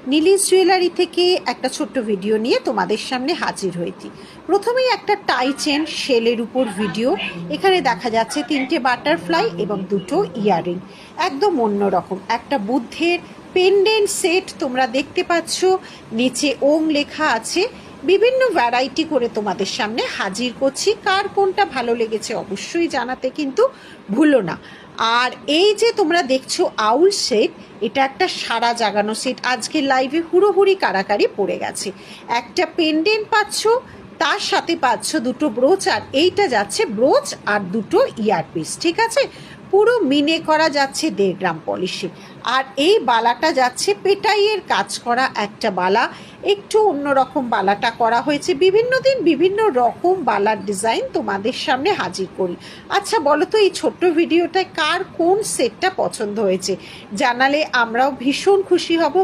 Neelish jewellery থেকে একটা ছোট্ট ভিডিও নিয়ে তোমাদের সামনে হাজির হয়েছি। প্রথমেই একটা টাই চেন শেলের উপর ভিডিও। এখানে দেখা যাচ্ছে 3টে বাটারফ্লাই এবং 2টো ইয়াররিং, একদম অন্যরকম একটা বুদ্ধের পেন্ডেন্ট সেট তোমরা দেখতে পাচ্ছ। নিচে ওম লেখা আছে। বিভিন্ন ভ্যারাইটি করে তোমাদের সামনে হাজির করছি। কার কোনটা ভালো লেগেছে অবশ্যই জানাতে কিন্তু ভুলো না। আর এই যে তোমরা দেখছো আউল সেট, এটা একটা সারা জাগানো সেট। আজকে লাইভে হুড়োহুড়ি কারাকারি পড়ে গেছে। একটা পেন্ডেন্ট পাচ্ছ, তার সাথে পাচ্ছ 2টো ব্রোচ, আর এইটা যাচ্ছে ব্রোচ আর 2টো ইয়ারপিস। ঠিক আছে, পুরো মিনে করা যাচ্ছে 1.5 গ্রাম পলিশে। আর এই বালাটা যাচ্ছে পেটাইয়ের কাজ করা একটা বালা। একটু অন্যরকম বালাটা করা হয়েছে। বিভিন্ন দিন বিভিন্ন রকম বালার ডিজাইন তোমাদের সামনে হাজির করি। আচ্ছা বলো তো, এই ছোট্ট ভিডিওটায় কার কোন সেটটা পছন্দ হয়েছে জানালে আমরাও ভীষণ খুশি হব।